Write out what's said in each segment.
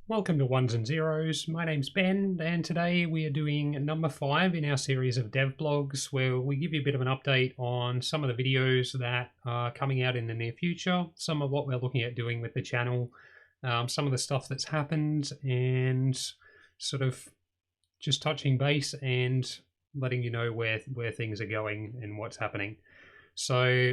Welcome to Ones and Zeros. My name's Ben, and today we are doing number 5 in our series of dev blogs, where we give you a bit of an update on some of the videos that are coming out in the near future, some of what we're looking at doing with the channel, some of the stuff that's happened, and sort of just touching base and letting you know where things are going and what's happening. So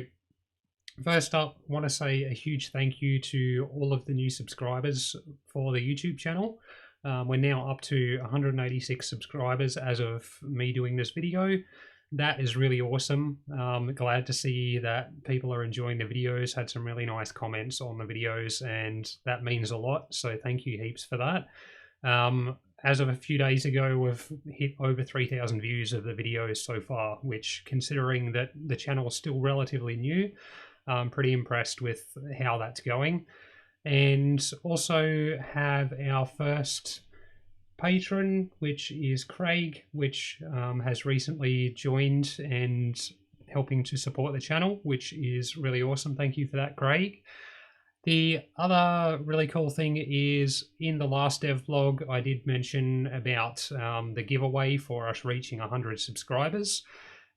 first up, I want to say a huge thank you to all of the new subscribers for the YouTube channel. We're now up to 186 subscribers as of me doing this video. That is really awesome. Glad to see that people are enjoying the videos, had some really nice comments on the videos, and that means a lot. So thank you heaps for that. As of a few days ago, we've hit over 3,000 views of the videos so far, which, considering that the channel is still relatively new, I'm pretty impressed with how that's going. And also have our first patron, which is Craig, which has recently joined and helping to support the channel, which is really awesome. Thank you for that, Craig. The other really cool thing is, in the last dev blog, I did mention about the giveaway for us reaching 100 subscribers.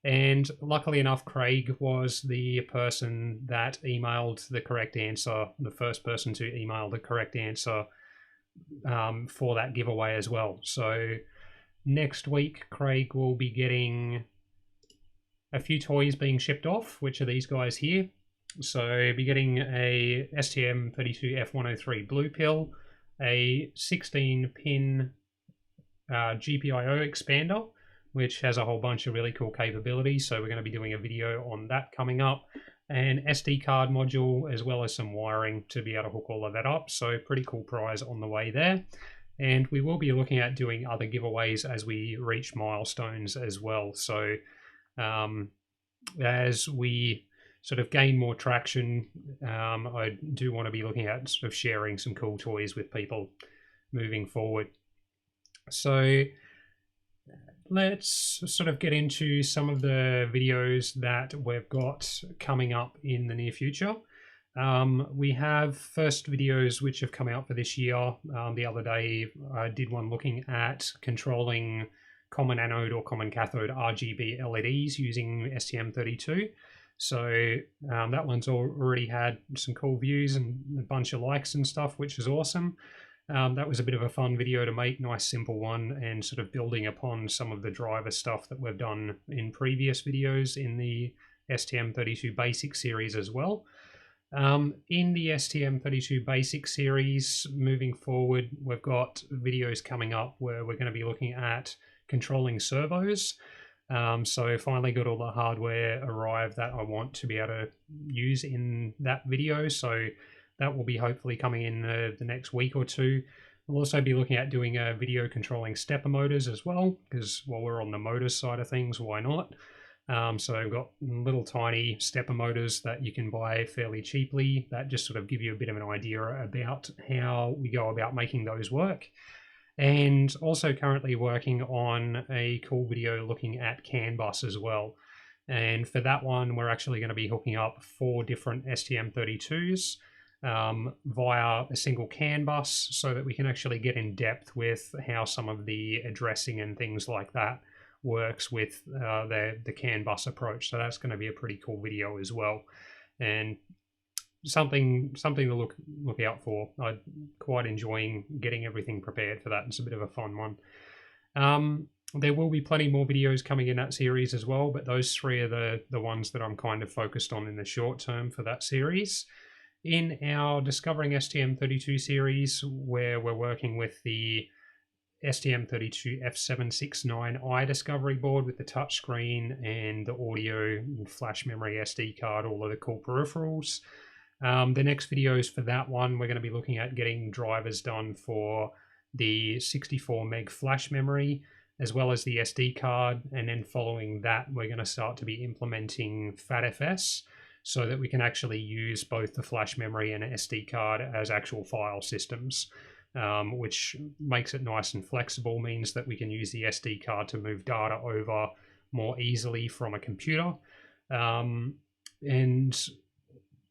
And luckily enough, Craig was the person that emailed the correct answer, the first person to email the correct answer for that giveaway as well. So next week, Craig will be getting a few toys being shipped off, which are these guys here. So be getting a STM32 F103 blue pill, a 16-pin GPIO expander, which has a whole bunch of really cool capabilities. So we're going to be doing a video on that coming up, an SD card module, as well as some wiring to be able to hook all of that up. So pretty cool prize on the way there. And we will be looking at doing other giveaways as we reach milestones as well. So as we sort of gain more traction, I do want to be looking at sort of sharing some cool toys with people moving forward. So let's sort of get into some of the videos that we've got coming up in the near future. We have first videos which have come out for this year. The other day I did one looking at controlling common anode or common cathode RGB LEDs using STM32. So that one's already had some cool views and a bunch of likes and stuff, which is awesome. That was a bit of a fun video to make, nice simple one, and sort of building upon some of the driver stuff that we've done in previous videos in the STM32 Basic series as well. In the STM32 Basic series, moving forward, we've got videos coming up where we're going to be looking at controlling servos. So finally got all the hardware arrived that I want to be able to use in that video. So that will be hopefully coming in the next week or two. We'll also be looking at doing a video controlling stepper motors as well, because while we're on the motors side of things, why not? So I've got little tiny stepper motors that you can buy fairly cheaply that just sort of give you a bit of an idea about how we go about making those work. And also currently working on a cool video looking at CAN bus as well. And for that one, we're actually going to be hooking up 4 different STM32s via a single CAN bus, so that we can actually get in depth with how some of the addressing and things like that works with the CAN bus approach. So that's going to be a pretty cool video as well, and something to look out for. I'm quite enjoying getting everything prepared for that. It's a bit of a fun one. There will be plenty more videos coming in that series as well, but those 3 are the ones that I'm kind of focused on in the short term for that series. In our Discovering STM32 series, where we're working with the STM32 F769i discovery board with the touchscreen and the audio and flash memory SD card, all of the cool peripherals. The next videos for that one, we're going to be looking at getting drivers done for the 64 meg flash memory, as well as the SD card. And then following that, we're going to start to be implementing FATFS, so that we can actually use both the flash memory and SD card as actual file systems, which makes it nice and flexible, means that we can use the SD card to move data over more easily from a computer. And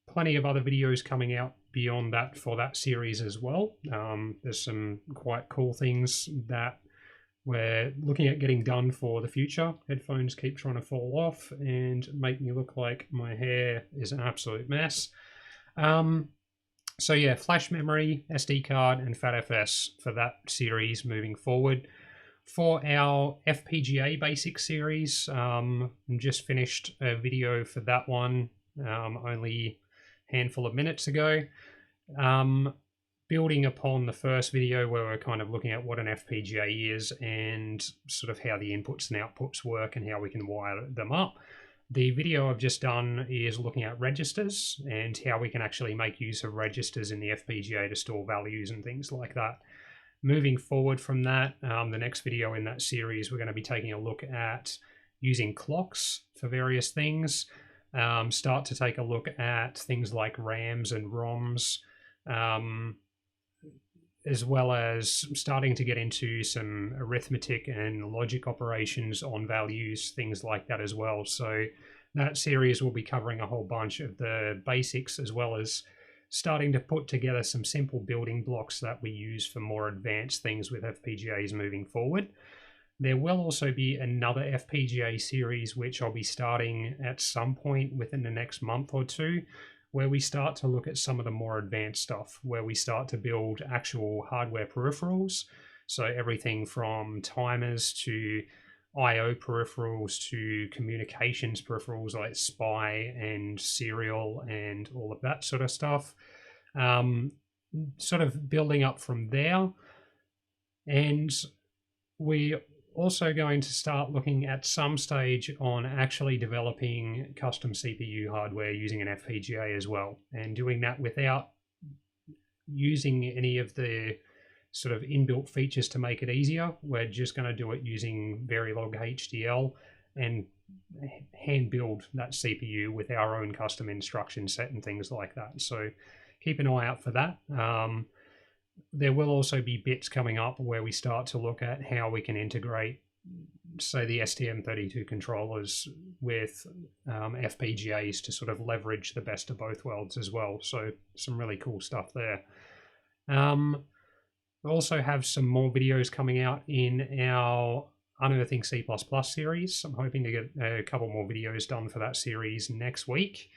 plenty of other videos coming out beyond that for that series as well. There's some quite cool things that we're looking at getting done for the future. Headphones keep trying to fall off and make me look like my hair is an absolute mess. So yeah, flash memory, SD card, and FATFS for that series moving forward. For our Fpga basic series, just finished a video for that one only a handful of minutes ago. Building upon the first video where we're kind of looking at what an Fpga is and sort of how the inputs and outputs work and how we can wire them up. The video I've just done is looking at registers and how we can actually make use of registers in the Fpga to store values and things like that. Moving forward from that, the next video in that series, we're going to be taking a look at using clocks for various things, start to take a look at things like RAMs and ROMs, as well as starting to get into some arithmetic and logic operations on values, things like that as well. So that series will be covering a whole bunch of the basics, as well as starting to put together some simple building blocks that we use for more advanced things with FPGAs moving forward. There will also be another FPGA series which I'll be starting at some point within the next month or two, where we start to look at some of the more advanced stuff, where we start to build actual hardware peripherals. So everything from timers to I/O peripherals to communications peripherals like SPI and serial and all of that sort of stuff. Sort of building up from there. And we also going to start looking at some stage on actually developing custom CPU hardware using an FPGA as well, and doing that without using any of the sort of inbuilt features to make it easier. We're just going to do it using Verilog HDL and hand build that CPU with our own custom instruction set and things like that. So keep an eye out for that. There will also be bits coming up where we start to look at how we can integrate, say, the STM32 controllers with FPGAs to sort of leverage the best of both worlds as well. So some really cool stuff there. We also have some more videos coming out in our Unearthing C++ series. I'm hoping to get a couple more videos done for that series next week.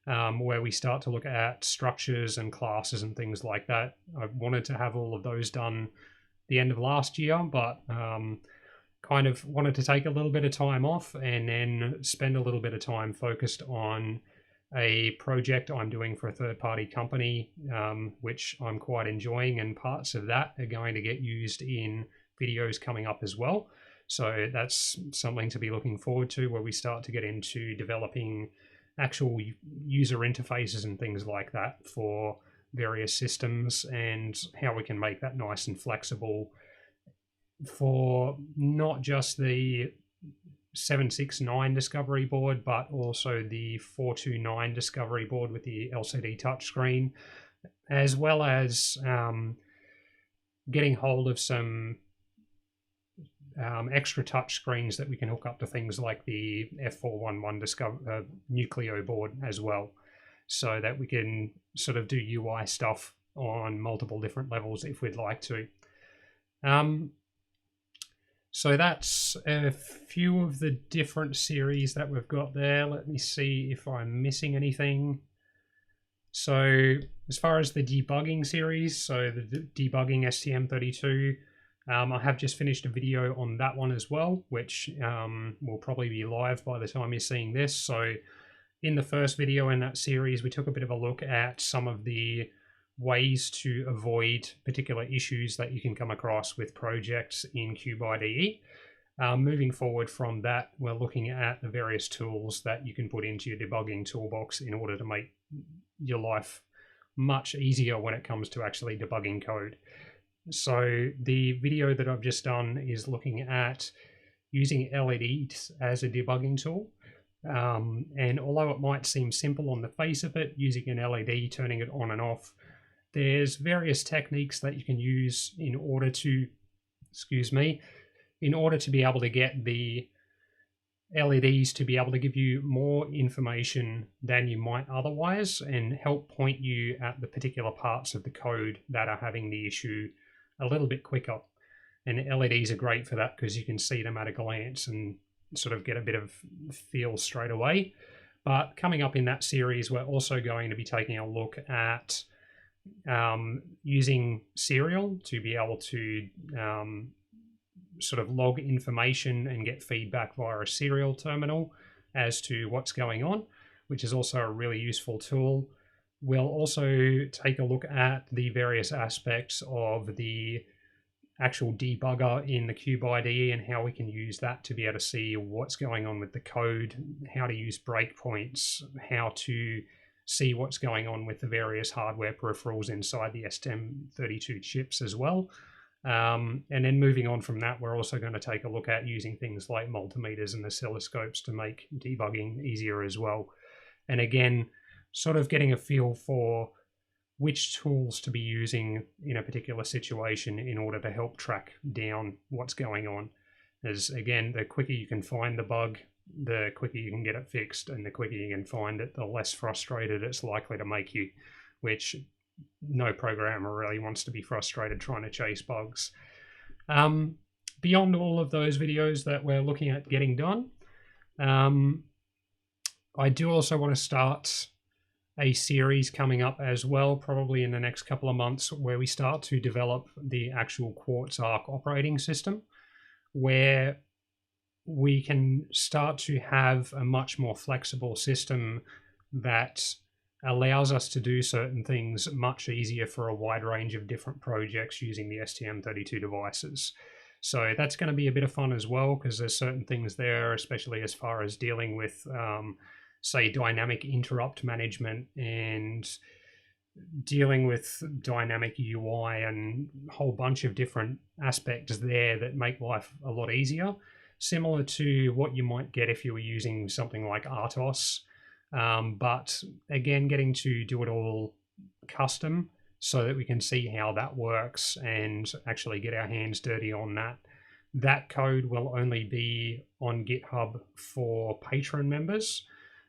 Where we start to look at structures and classes and things like that. I wanted to have all of those done the end of last year, but kind of wanted to take a little bit of time off and then spend a little bit of time focused on a project I'm doing for a third-party company, which I'm quite enjoying, and parts of that are going to get used in videos coming up as well. So that's something to be looking forward to, where we start to get into developing actual user interfaces and things like that for various systems, and how we can make that nice and flexible for not just the 769 discovery board, but also the 429 discovery board with the LCD touchscreen, as well as getting hold of some extra touch screens that we can hook up to things like the F411 Nucleo board as well, so that we can sort of do UI stuff on multiple different levels if we'd like to. So that's a few of the different series that we've got there. Let me see if I'm missing anything. So as far as the debugging series, so the debugging STM32, I have just finished a video on that one as well, which will probably be live by the time you're seeing this. So in the first video in that series, we took a bit of a look at some of the ways to avoid particular issues that you can come across with projects in CubeIDE. Moving forward from that, we're looking at the various tools that you can put into your debugging toolbox in order to make your life much easier when it comes to actually debugging code. So the video that I've just done is looking at using LEDs as a debugging tool. And although it might seem simple on the face of it, using an LED, turning it on and off, there's various techniques that you can use in order to, in order to be able to get the LEDs to be able to give you more information than you might otherwise and help point you at the particular parts of the code that are having the issue a little bit quicker. And LEDs are great for that because you can see them at a glance and sort of get a bit of feel straight away. But coming up in that series, we're also going to be taking a look at using Serial to be able to sort of log information and get feedback via a Serial terminal as to what's going on, which is also a really useful tool. We'll also take a look at the various aspects of the actual debugger in the Cube IDE and how we can use that to be able to see what's going on with the code, how to use breakpoints, how to see what's going on with the various hardware peripherals inside the STM32 chips as well. And then moving on from that, we're also going to take a look at using things like multimeters and oscilloscopes to make debugging easier as well. And again, sort of getting a feel for which tools to be using in a particular situation in order to help track down what's going on. As again, the quicker you can find the bug, the quicker you can get it fixed, and the quicker you can find it, the less frustrated it's likely to make you, which no programmer really wants to be frustrated trying to chase bugs. Beyond all of those videos that we're looking at getting done, I do also want to start a series coming up as well, probably in the next couple of months, where we start to develop the actual Quartz Arc operating system, where we can start to have a much more flexible system that allows us to do certain things much easier for a wide range of different projects using the STM32 devices. So that's going to be a bit of fun as well, because there's certain things there, especially as far as dealing with say dynamic interrupt management and dealing with dynamic UI and a whole bunch of different aspects there that make life a lot easier, similar to what you might get if you were using something like RTOS. But again, getting to do it all custom so that we can see how that works and actually get our hands dirty on that. That code will only be on GitHub for Patreon members.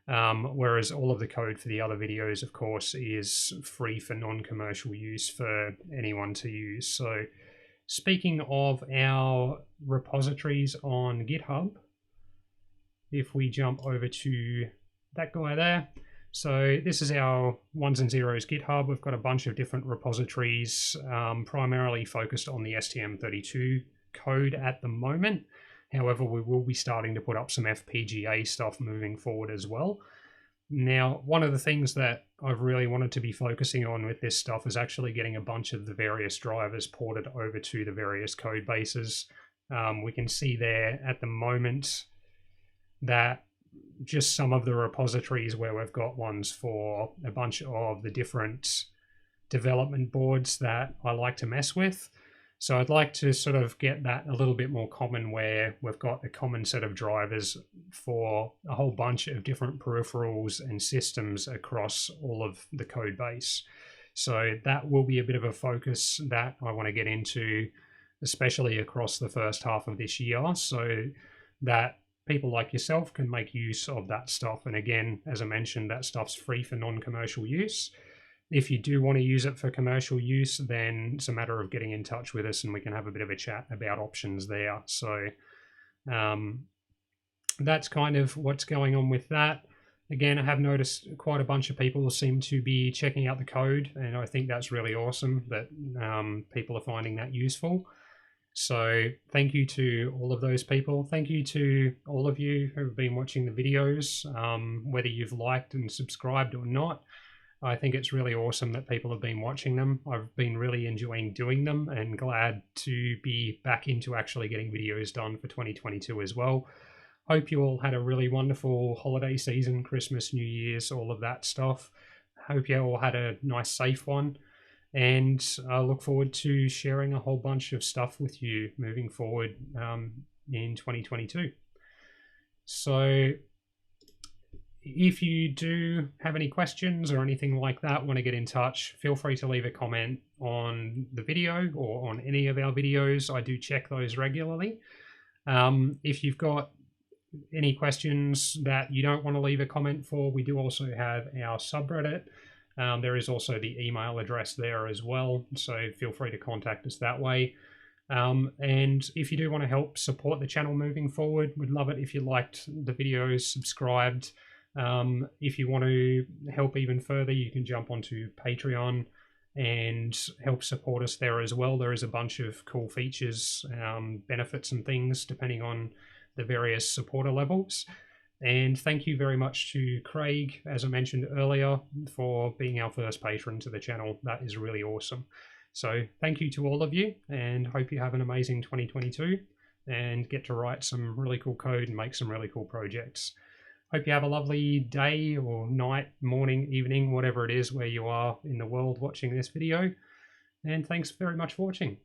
Whereas all of the code for the other videos, of course, is free for non-commercial use for anyone to use. So speaking of our repositories on GitHub, if we jump over to that guy there, so this is our ones and zeros GitHub. We've got a bunch of different repositories, primarily focused on the STM32 code at the moment. However, we will be starting to put up some Fpga stuff moving forward as well. Now, one of the things that I've really wanted to be focusing on with this stuff is actually getting a bunch of the various drivers ported over to the various code bases. We can see there at the moment that just some of the repositories where we've got ones for a bunch of the different development boards that I like to mess with. So I'd like to sort of get that a little bit more common, where we've got a common set of drivers for a whole bunch of different peripherals and systems across all of the code base. So that will be a bit of a focus that I want to get into, especially across the first half of this year, so that people like yourself can make use of that stuff. And again, as I mentioned, that stuff's free for non-commercial use. If you do want to use it for commercial use, then it's a matter of getting in touch with us and we can have a bit of a chat about options there. So that's kind of what's going on with that. Again, I have noticed quite a bunch of people seem to be checking out the code, and I think that's really awesome that people are finding that useful. So thank you to all of those people. Thank you to all of you who have been watching the videos, whether you've liked and subscribed or not. I think it's really awesome that people have been watching them. I've been really enjoying doing them and glad to be back into actually getting videos done for 2022 as well. Hope you all had a really wonderful holiday season, Christmas, New Year's, all of that stuff. Hope you all had a nice, safe one. And I look forward to sharing a whole bunch of stuff with you moving forward in 2022. So if you do have any questions or anything like that, want to get in touch, feel free to leave a comment on the video or on any of our videos. I do check those regularly. If you've got any questions that you don't want to leave a comment for, we do also have our subreddit. There is also the email address there as well, so feel free to contact us that way. And if you do want to help support the channel moving forward, we'd love it if you liked the videos, subscribed. If you want to help even further, you can jump onto Patreon and help support us there as well. There is a bunch of cool features, benefits and things depending on the various supporter levels. And thank you very much to Craig, as I mentioned earlier, for being our first patron to the channel. That is really awesome. So thank you to all of you, and hope you have an amazing 2022 and get to write some really cool code and make some really cool projects. Hope you have a lovely day or night, morning, evening, whatever it is where you are in the world watching this video. And thanks very much for watching.